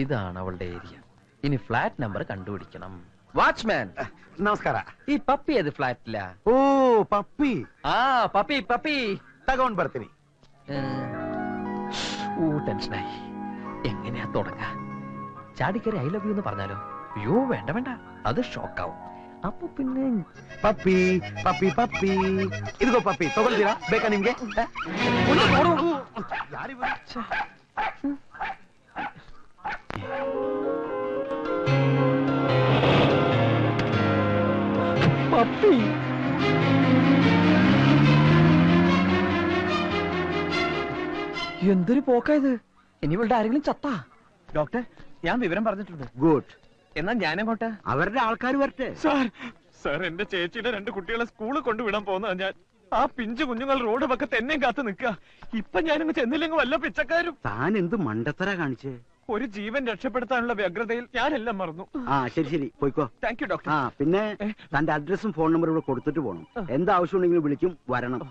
ഇതാണ് അവളുടെ ഏരിയ. ഇനി ഫ്ലാറ്റ് നമ്പർ കണ്ടുപിടിക്കണം. വാച്ച്മാൻ ನಮಸ್ಕಾರ. ഈ പപ്പി ഏത് ഫ്ലാറ്റില? ಓ ಪಪ್ಪಿ. ആ പപ്പി പപ്പി ತಗೊಂಡ್ ಬರ್ತೀನಿ. ടെൻഷനായി. എങ്ങനെയാ തുടങ്ങാ? ചാടിക്കറി ഐ ലവ് യു എന്ന് പറഞ്ഞാലോ? അയ്യോ വേണ്ട വേണ്ട, അത് ഷോക്കാവും. അപ്പൊ പിന്നെ ಪಪ್ಪಿ ಪಪ್ಪಿ ಪಪ್ಪಿ ಇದಿಗೋ ಪಪ್ಪಿ ತಗೊಳ್ತೀರಾ? ಬೇಕಾ ನಿಮ್ಗೆ? പപ്പി എന്തൊരു പോക്കായത്. ഇനി ഇവളുടെ ആരെങ്കിലും ചത്താ? ഡോക്ടർ, ഞാൻ വിവരം പറഞ്ഞിട്ടുണ്ട്. ഗുഡ്. എന്നാ ഞാനങ്ങോട്ട്. അവരുടെ ആൾക്കാർ വരട്ടെ. സാർ എന്റെ ചേച്ചിയുടെ 2 കുട്ടികളെ സ്കൂളിൽ കൊണ്ടുവിടാൻ പോകുന്നതാ ഞാൻ. ആ പിഞ്ചു കുഞ്ഞുങ്ങൾ റോഡ് പക്കത്ത് എന്നെയും കാത്തു നിൽക്കുക. ഇപ്പൊ ഞാനങ്ങ് ചെന്നില്ലെങ്കിൽ വല്ല പിച്ചക്കാരും. താൻ എന്ത് മണ്ടത്തര കാണിച്ചേ? ഒരു ജീവൻ രക്ഷപ്പെടുത്താനുള്ള വ്യഗ്രതയിൽ ഞാനെല്ലാം മറന്നു. ആ ശരി പോയിക്കോ. Thank you doctor. ആ പിന്നെ തന്റെ അഡ്രസ്സും ഫോൺ നമ്പറും ഇവിടെ കൊടുത്തിട്ട് പോകണം. എന്താവശ്യം ഉണ്ടെങ്കിലും വിളിക്കും, വരണം.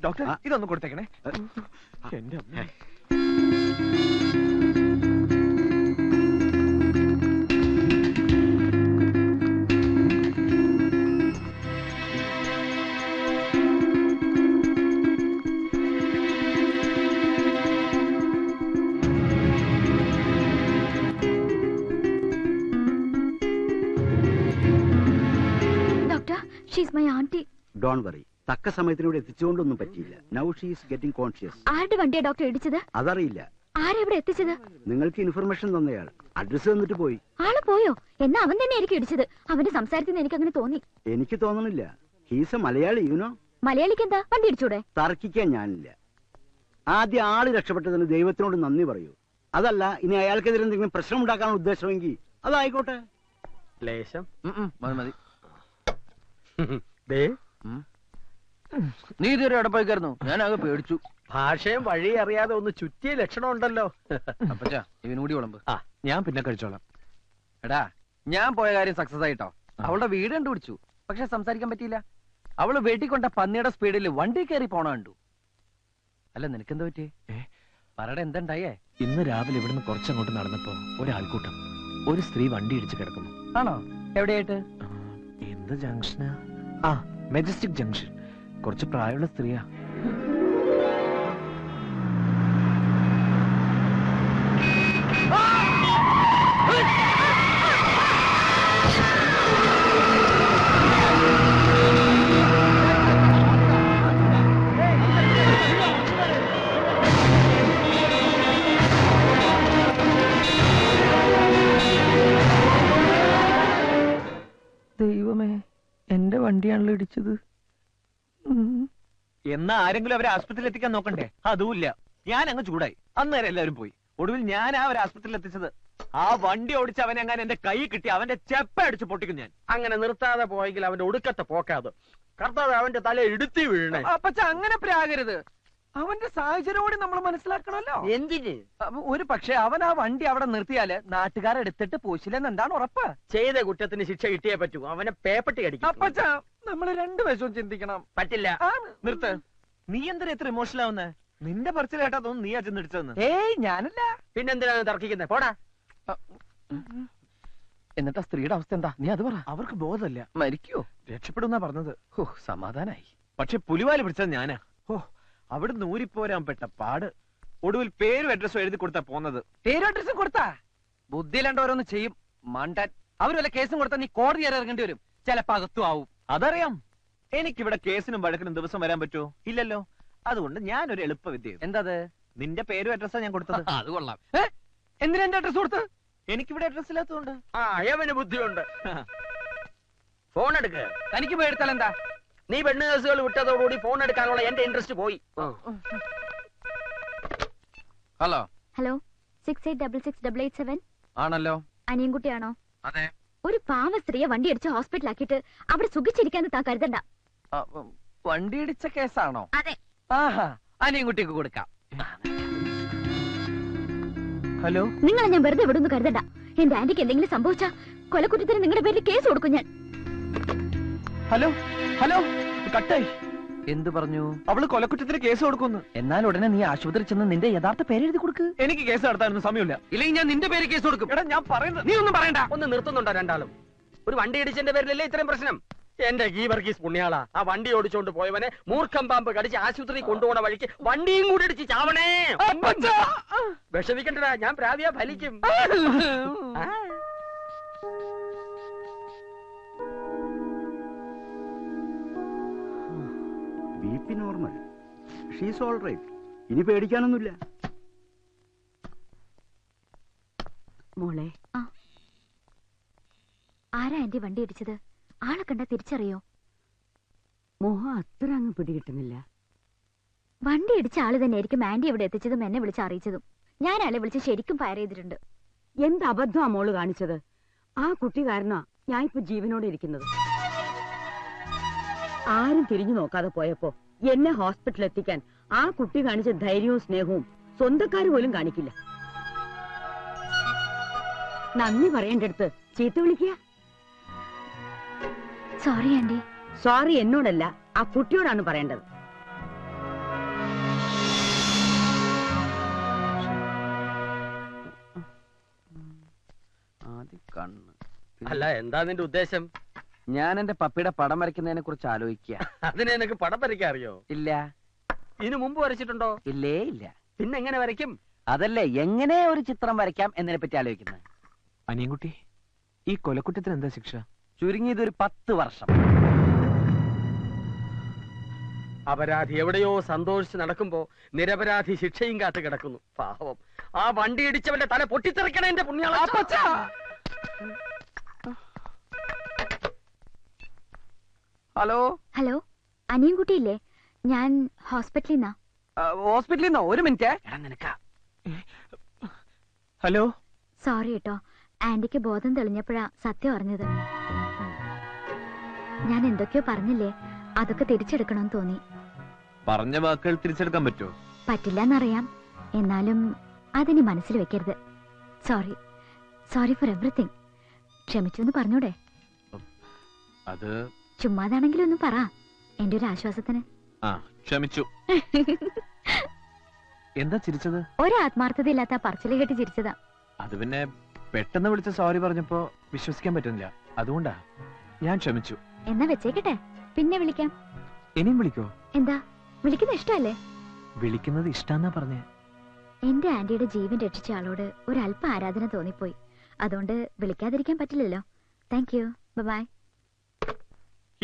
ഡോക്ടർ ഇതൊന്നും കൊടുത്തേക്കണേ. എന്റെ അമ്മ. ഡോണ്ട് വറി, തക്ക സമയത്തിനൂടെ എത്തിച്ചുകൊണ്ടൊന്നും പറ്റിയില്ല. Now she is getting conscious. ആരുടെ വണ്ടിയാ ഡോക്ടർ ഇടിച്ചത്? അതറിയില്ല. ആരെവിടെ എത്തിച്ചത്? നിങ്ങൾക്ക് ഇൻഫർമേഷൻ തന്നയാൾ അഡ്രസ് തന്നിട്ട് പോയി. ആള് പോയോ? എന്നാ അവൻ തന്നെ ആയിരിക്കും ഇടിച്ചത്. അവന്റെ സംസാരത്തിൽ നിന്ന് എനിക്ക് അങ്ങനെ തോന്നി. എനിക്ക് തോന്നണില്ല. He's A Malayali, you know. മലയാളിക്ക് എന്താ വണ്ടി ഇടിച്ചൂടെ? തർക്കിക്കാൻ ഞാനില്ല. ആദ്യം ആള് രക്ഷപ്പെട്ടതിന് ദൈവത്തിനോട് നന്ദി പറയൂ. അതല്ല, ഇനി അയാൾക്കെതിരെ എന്തെങ്കിലും പ്രശ്നം ഉണ്ടാക്കാനുള്ള ഉദ്ദേശമെങ്കിൽ അതായിക്കോട്ടെ. ലേശം മതി. നീ ഇതുവരെ എവിടെ പോയിക്കായിരുന്നു? ഞാൻ ആകെ പേടിച്ചു. ഭാഷയും വഴി അറിയാതെ ഒന്ന് ചുറ്റിയ ലക്ഷണം ഉണ്ടല്ലോ. അപ്പച്ചാ ഇവനൂടി വിളമ്പ്. ആ ഞാൻ പിന്നെ കഴിച്ചോളാം. എടാ, ഞാൻ പോയ കാര്യം സക്സസ് ആയിട്ടോ. അവളുടെ വീട് കണ്ടുപിടിച്ചു, പക്ഷെ സംസാരിക്കാൻ പറ്റിയില്ല. അവള് വെട്ടിക്കൊണ്ട പന്നിയുടെ സ്പീഡിൽ വണ്ടി കയറി പോണ കണ്ടു. അല്ല, നിനക്കെന്താ പറ്റി? പറയുടെ എന്തുണ്ടായേ? ഇന്ന് രാവിലെ ഇവിടുന്ന് കുറച്ചങ്ങോട്ട് നടന്നപ്പോ ഒരാൾക്കൂട്ടം, ഒരു സ്ത്രീ വണ്ടി ഇടിച്ച് കിടക്കുന്നു. ആണോ? എവിടെയായിട്ട്? എന്ത് ജംഗ്ഷനാ? ആ, മെജസ്റ്റിക് ജംഗ്ഷൻ. കുറച്ച് പ്രായമുള്ള സ്ത്രീയാ. ദൈവമേ, എന്റെ വണ്ടിയാണല്ലോ ഇടിച്ചത്. എന്നാ ആരെങ്കിലും അവരെ ആസ്പത്രിയിൽ എത്തിക്കാൻ നോക്കണ്ടേ? അതുമില്ല. ഞാൻ അങ്ങ് ചൂടായി. അന്നേരം എല്ലാവരും പോയി. ഒടുവിൽ ഞാൻ അവരെ ആസ്പത്രിയിൽ എത്തിച്ചത്. ആ വണ്ടി ഓടിച്ച് അവനെ അങ്ങനെ എന്റെ കൈ കിട്ടി അവന്റെ ചെപ്പ അടിച്ച് പൊട്ടിക്കും ഞാൻ. അങ്ങനെ നിർത്താതെ പോയെങ്കിൽ അവന്റെ ഒടുക്കത്തെ പോക്കാത്. കർത്താവ് അവന്റെ തല ഇടുത്തി വീഴണേ. അപ്പച്ച അങ്ങനെ പ്രാകരുത്. അവന്റെ സാഹചര്യം കൂടി നമ്മൾ മനസ്സിലാക്കണമല്ലോ. എന്തിന്? ഒരു പക്ഷെ അവൻ ആ വണ്ടി അവിടെ നിർത്തിയാല് നാട്ടുകാരെടുത്തിട്ട് പോശില്ലെന്ന് എന്താണ് ഉറപ്പ്? ചെയ്ത കുറ്റത്തിന് ശിക്ഷ കിട്ടിയേ പറ്റൂ. അവനെ പേപ്പട്ടി അടിക്കും. അപ്പച്ച നമ്മള് 2 വശവും ചിന്തിക്കണം. പറ്റില്ല. നിർത്ത്. നീ എന്തിനാ എത്ര ഇമോഷണൽ ആവുന്നേ? നിന്റെ പറച്ചിൽ കേട്ടാ തോന്നുന്നു നീ അച്ഛൻ ഇടിച്ചതെന്ന്. ഏയ് ഞാനല്ല. പിന്നെന്തിനാണ് തർക്കിക്കുന്നത്? പോടാ. എന്നിട്ട് സ്ത്രീയുടെ അവസ്ഥ എന്താ? നീ അത് പറ. അവർക്ക് ബോധമല്ല. മരിക്കോ? രക്ഷപ്പെടുന്നാ പറഞ്ഞത്. ഓ, സമാധാനായി. പക്ഷെ പുലിവാല് പിടിച്ചത് ഞാനാ. ഓ, അവിടെ ഊരിപ്പോരാൻ പെട്ട പാട്. ഒടുവിൽ പേരും അഡ്രസ്സും എഴുതി കൊടുത്താ പോന്നത്. പേരും അഡ്രസ്സും കൊടുത്താ? ബുദ്ധിയില്ലാണ്ട് ഓരോന്ന് ചെയ്യും മണ്ടൻ. അവര് വല്ല കേസും കൊടുത്താൽ നീ കോടതി വരെ ഇറങ്ങേണ്ടി വരും. ചിലപ്പോ അകത്തും ആവും. അതറിയാം. എനിക്കിവിടെ കേസിനും വഴക്കിനും ദിവസം വരാൻ പറ്റുമോ? ഇല്ലല്ലോ. അതുകൊണ്ട് ഞാനൊരു എളുപ്പ വിദ്യ. എന്താ? നിന്റെ പേരും അഡ്രസ്സാ ഞാൻ കൊടുത്തത്. അത് കൊള്ളാം. എന്തിനാ എന്റെ അഡ്രസ് കൊടുത്ത്? എനിക്കിവിടെ അഡ്രസ് ഇല്ലാത്തതുകൊണ്ട്. ആ, അയവന് ബുദ്ധിയുണ്ട്. ഫോൺ എടുക്ക്. തനിക്ക് പേടിത്താൽ എന്താ? നീ പെണ്ണ് കേസുകൾ വിട്ടതോടുകൂടി ഫോൺ എടുക്കാനുള്ള എന്റെ ഇൻട്രസ്റ്റ് പോയി. ഹലോ ഹലോ, 68668887 ആണല്ലോ. അനിയൻകുട്ടിയാണോ? അതെ. ഒരു പാവ സ്ത്രീയെ വണ്ടി അടിച്ച് ഹോസ്പിറ്റലാക്കിയിട്ട് അവിടെ സുഖിച്ചിരിക്കാന്ന് താൻ കരുതണ്ട. വണ്ടി ഇടിച്ച കേസാണോ? അതെ. ആഹാ, അനിയൻകുട്ടിക്ക് കൊടുക്കാം. ഹലോ, നിങ്ങളെ ഞാൻ വെറുതെ വിടുന്നു കരുതണ്ട. എന്റെ ആന്റിക്ക് എന്തെങ്കിലും സംഭവിച്ചാ കൊലക്കുറ്റത്തിന് നിങ്ങളുടെ പേരിൽ കേസ് കൊടുക്കും ഞാൻ. ഹലോ ഹലോ, കട്ടായി. എന്ത് പറഞ്ഞു? അവള് കൊലക്കുറ്റത്തിന് കേസ് കൊടുക്കുന്നു. എന്നാൽ ഉടനെ നീ ആശുപത്രി ചെന്ന് നിന്റെ യഥാർത്ഥ പേരെഴുതി കൊടുക്ക്. എനിക്ക് കേസ് നടത്താനൊന്നും സമയമില്ല. ഇല്ലെങ്കിൽ ഞാൻ നിന്റെ പേര് കേസ് കൊടുക്കും. എടാ ഞാൻ പറയുന്നത് നീ ഒന്നും പറയണ്ട. ഒന്ന് നിർത്തുന്നുണ്ടോ രണ്ടാളും? ഒരു വണ്ടി ഇടിച്ചതിന്റെ പേരിലല്ലേ ഇത്രയും പ്രശ്നം? എന്റെ ഗീവർഗീസ് പുണ്യാളാ, ആ വണ്ടി ഓടിച്ചോണ്ട് പോയവനെ മൂർഖം പാമ്പ് കടിച്ച് ആശുപത്രി കൊണ്ടുപോണ വഴിക്ക് വണ്ടിയും കൂടി ഇടിച്ച് ചാവണേ. വിഷമിക്കണ്ടടാ, ഞാൻ പ്രാവിയാ ഫലിക്കും. BP normal, she's all right. ഇനി പേടിക്കാനൊന്നുമില്ല. മോളെ, ആരാ എന്റെ വണ്ടി ഇടിച്ചത്? ആളെ കണ്ട തിരിച്ചറിയോ? മോഹം അത്ര അങ്ങ് പിടികിട്ടുന്നില്ല. വണ്ടി ഇടിച്ച ആള് തന്നെയായിരിക്കും ആന്റി ഇവിടെ എത്തിച്ചതും എന്നെ വിളിച്ച് അറിയിച്ചതും. ഞാൻ ആളെ വിളിച്ച് ശരിക്കും ഫയർ ചെയ്തിട്ടുണ്ട്. എന്ത് അബദ്ധമാ മോള് കാണിച്ചത്? ആ കുട്ടി കാരണമാ ഞാൻ ഇപ്പൊ ജീവനോടെ ഇരിക്കുന്നത്. ആരും തിരിഞ്ഞു നോക്കാതെ പോയപ്പോ എന്നെ ഹോസ്പിറ്റലിൽ എത്തിക്കാൻ ആ കുട്ടി കാണിച്ച ധൈര്യവും സ്നേഹവും സ്വന്തക്കാര് പോലും കാണിക്കില്ല. നന്ദി പറയേണ്ടടുത്ത് ചീത്ത വിളിക്കുക. Sorry aunty. സോറി എന്നോടല്ല, ആ കുട്ടിയോടാണ് പറയേണ്ടത്. അല്ല, എന്താ നിന്റെ ഉദ്ദേശം? ഞാൻ എന്റെ പപ്പിയുടെ പടം വരയ്ക്കുന്നതിനെ കുറിച്ച് ആലോചിക്കുക. അതിനെ നിനക്ക് പടം വരയ്ക്കാൻ അറിയോ? ഇല്ല. ഇതിനു മുമ്പ് വരച്ചിട്ടുണ്ടോ? ഇല്ലേ ഇല്ല. പിന്നെ എങ്ങനെ വരയ്ക്കും? അതല്ലേ എങ്ങനെ ഒരു ചിത്രം വരയ്ക്കാം എന്നതിനെ പറ്റി ആലോചിക്കുന്നത്. അനിയൻകുട്ടി, ഈ കൊലക്കുറ്റത്തിന് എന്താ ശിക്ഷ? ചുരുങ്ങിയത് ഒരു 10 വർഷം. അപരാധി എവിടെയോ സന്തോഷിച്ച് നടക്കുമ്പോ നിരപരാധി ശിക്ഷയും കാത്ത് കിടക്കുന്നു. പാവം, ആ വണ്ടി ഇടിച്ചവന്റെ തല പൊട്ടിത്തെറിക്കണേ എന്റെ പുണ്യാള. Hello hello, അനിയൻകുട്ടിയില്ലേ? ഞാൻ ഹോസ്പിറ്റലിൽ നിന്നാ. ഹോസ്പിറ്റലിൽ നിന്നോ? ഒരു മിനിറ്റ്. നിനക്കാ. ഹലോ. സോറി കേട്ടോ, ആന്റിക്ക് ബോധം തെളിഞ്ഞപ്പോഴാ സത്യം അറിഞ്ഞത്. ഞാൻ എന്തൊക്കെയോ പറഞ്ഞില്ലേ, അതൊക്കെ തിരിച്ചെടുക്കണമെന്ന് തോന്നി. പറഞ്ഞ വാക്കുകൾ തിരിച്ചെടുക്കാൻ പറ്റുമോ? പറ്റില്ലെന്നറിയാം, എന്നാലും അതിനി മനസ്സിൽ വെക്കരുത്. Sorry, sorry four everything. ക്ഷമിച്ചു എന്ന് പറഞ്ഞൂടെ? അത് ചുമ്മാതാണെങ്കിലും ഒന്ന് പറ, എന്റെ ഒരു ആശ്വാസത്തിന്. ക്ഷമിച്ചു. എന്താ ചിരിച്ചത്? ഒരു ആത്മാർത്ഥതയില്ലാത്ത പറച്ചില് കേട്ട് ചിരിച്ചതാ. അത് പിന്നെ പെട്ടെന്ന് വിളിച്ച സോറി പറഞ്ഞപ്പോ വിശ്വസിക്കാൻ പറ്റുന്നില്ല, അതുകൊണ്ടാ. ഞാൻ ക്ഷമിച്ചു. എന്നാ വെച്ചേക്കട്ടെ, പിന്നെ വിളിക്കാം. ഇനിയും വിളിക്കോ? എന്താ, വിളിക്കുന്ന ഇഷ്ടമല്ലേ? വിളിക്കുന്നത് ഇഷ്ടാന്നാ പറഞ്ഞേ. എന്റെ ആന്റിയുടെ ജീവൻ രക്ഷിച്ച ആളോട് ഒരു അല്പ ആരാധന തോന്നിപ്പോയി. അതുകൊണ്ട് വിളിക്കാതിരിക്കാൻ പറ്റില്ലല്ലോ. Thank you, bye.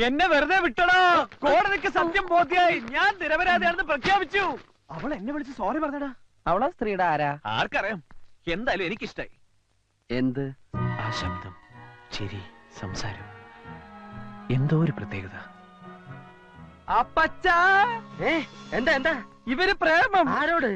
എന്നെ വെറുതെ വിട്ടടാ. കോടതിക്ക് സത്യം ബോധ്യായി. ഞാൻ നിരപരാധിയാണെന്ന് പ്രഖ്യാപിച്ചു. അവൾ എന്നെ വിളിച്ച് സോറി പറഞ്ഞടാ. അവളെ സ്ത്രീയുടെ ആരാ? ആർക്കറിയാം. എന്തായാലും എനിക്കിഷ്ടായി. എന്ത്? ആ ശബ്ദം, ചിരി, സംസാരം, എന്തോ ഒരു പ്രത്യേകത. അപ്പച്ചാ, എന്താ എന്താ ഇവര് പ്രേമം. ആരോട്?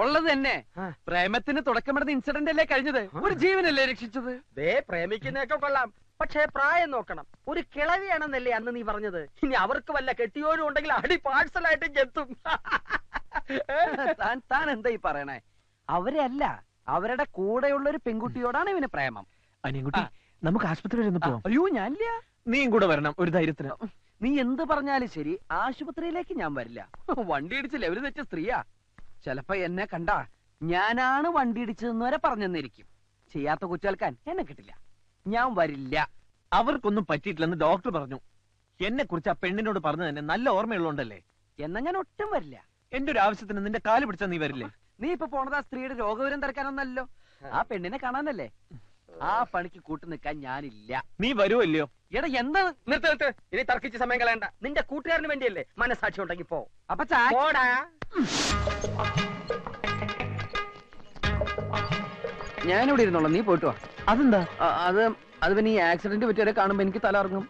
ഉള്ളത് തന്നെ. ആ. പ്രേമത്തിന് തുടക്കമിടുന്ന ഇൻസിഡന്റ് അല്ലേ കഴിഞ്ഞത്? ഒരു ജീവനല്ലേ രക്ഷിച്ചത്? ദേ, പ്രേമിക്കുന്നതൊക്കെ കൊള്ളാം, പക്ഷേ പ്രായം നോക്കണം. ഒരു കിളവിയാണെന്നല്ലേ അന്ന് നീ പറഞ്ഞത്? ഇനി അവർക്ക് വല്ല കെട്ടിയോരും ഉണ്ടെങ്കിൽ അടി പാഴ്സലായിട്ട് എത്തും. താൻ എന്താ ഈ പറയണേ? അവരെ അല്ല, അവരുടെ കൂടെയുള്ള ഒരു പെൺകുട്ടിയോടാണ് ഇവന് പ്രേമം. അനിയൻകുട്ടി, നമുക്ക് ആശുപത്രിയിൽ ഒന്ന് പോവാം. അയ്യോ, ഞാനില്ല. നീയും കൂടെ വരണം, ഒരു ധൈര്യത്തിന്. നീ എന്ത് പറഞ്ഞാലും ശരി, ആശുപത്രിയിലേക്ക് ഞാൻ വരില്ല. വണ്ടി ഇടിച്ച് ലെവല് തെറ്റ സ്ത്രീയാ. ചിലപ്പോ എന്നെ കണ്ടാ ഞാനാണ് വണ്ടി ഇടിച്ചതെന്ന് വരെ പറഞ്ഞെന്നിരിക്കും. ചെയ്യാത്ത കുറ്റേൽക്കാൻ എന്നെ കിട്ടില്ല. ഞാൻ വരില്ല. അവർക്കൊന്നും പറ്റിയിട്ടില്ലെന്ന് ഡോക്ടർ പറഞ്ഞു. എന്നെ കുറിച്ച് ആ പെണ്ണിനോട് പറഞ്ഞു തന്നെ നല്ല ഓർമ്മയുള്ളോണ്ടല്ലേ. എന്നാ ഞാൻ ഒട്ടും വരില്ല. എന്റെ ഒരു ആവശ്യത്തിന് നിന്റെ കാല് പിടിച്ചാ നീ വരില്ലേ? നീ ഇപ്പൊ പോണത് ആ സ്ത്രീയുടെ രോഗവിവരം തിരക്കാനൊന്നല്ലോ, ആ പെണ്ണിനെ കാണാനല്ലേ. ആ പണിക്ക് കൂട്ടു നിൽക്കാൻ ഞാനില്ല. നീ വരുമല്ലയോ? എടാ എന്താ? നിർത്ത്. ഇനി തർക്കിച്ച് സമയം കളയണ്ട. നിന്റെ കൂട്ടുകാരന് വേണ്ടിയല്ലേ. മനസാക്ഷി ഉണ്ടെങ്കിൽ പോ. അപ്പൊ പോടാ. ഞാനിവിടെ ഇരുന്നോളാം, നീ പോയിട്ട് വാ. അതെന്താ? അത് പിന്നെ ഈ ആക്സിഡന്റ് പറ്റിയവരെ കാണുമ്പോ എനിക്ക് തലർങ്ങും.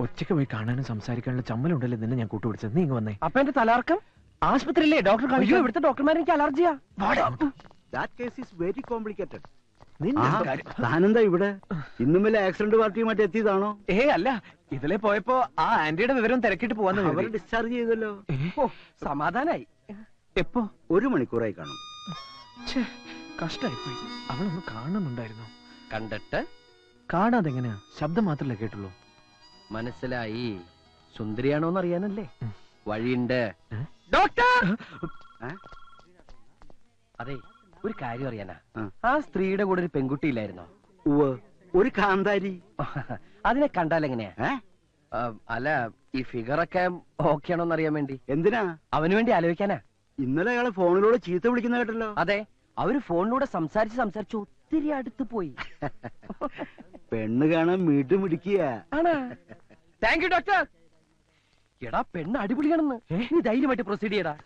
ഒറ്റയ്ക്ക് പോയി കാണാനും സംസാരിക്കാനുള്ള ചമ്മലുണ്ടല്ലേ നിന്നെ ഞാൻ കൂട്ടുപിടിച്ചത്. നീ ഇങ്ങ് വന്നേ. അപ്പൊ എന്റെ തലർക്കം ആശുപത്രിയില്ലേ ഡോക്ടർ കാണിച്ചു? ഇവിടുത്തെ ഡോക്ടർമാരെ എനിക്ക് അലർജിയാ. That case is very complicated. നിന്റെ ആ, കാര്യം. താനെന്താ ഇവിടെ? ഇന്നും വല്ല ആക്സിഡന്റ് പാർട്ടിയുമായിട്ട് എത്തിയതാണോ? അല്ല, ഇതിലെ പോയപ്പോ ആ ആന്റിയുടെ വിവരം തിരക്കിട്ട് പോവാന്ന് അവർ കരുതി. ഡിസ്ചാർജ് ചെയ്തല്ലോ. സമാധാനായി. എപ്പോ? 1 മണിക്കൂറായി കാണും. കഷ്ടായിപ്പോയി. അവളൊന്ന് കാണുന്നുണ്ടായിരുന്നു. കണ്ടിട്ട് കാണാതെ എങ്ങനെയാ? ശബ്ദം മാത്രല്ലേ കേട്ടുള്ളൂ. മനസ്സിലായി. സുന്ദരിയാണോന്ന് അറിയാനല്ലേ. വഴിയുണ്ട്. ഡോക്ടർ അതെ, ഒരു കാര്യം അറിയാനാ. ആ. ആ സ്ത്രീയുടെ കൂടെ ഒരു പെൺകുട്ടി ഇല്ലായിരുന്നോ? ഉവ്വ്, ഒരു കാന്താരി. അതിനെ കണ്ടാൽ എങ്ങനെയാ? ഏ? അല്ല, ഈ ഫിഗറൊക്കെ ഓക്കെ ആണോന്ന് അറിയാൻ വേണ്ടി. എന്തിനാ? അവന് വേണ്ടി ആലോചിക്കാനാ. ഇന്നലെ അയാളെ ഫോണിലൂടെ ചീത്ത വിളിക്കുന്ന കേട്ടല്ലോ. അതെ, അവര് ഫോണിലൂടെ സംസാരിച്ച് ഒത്തിരി അടുത്ത് പോയി. പെണ്ണ് കാണാൻ വീണ്ടും പിടിക്കുക. Thank you doctor. എടാ, പെണ്ണ് അടിപൊളിയാണെന്ന്. നീ ധൈര്യമായിട്ട് പ്രൊസീഡ് ചെയ്യടാ.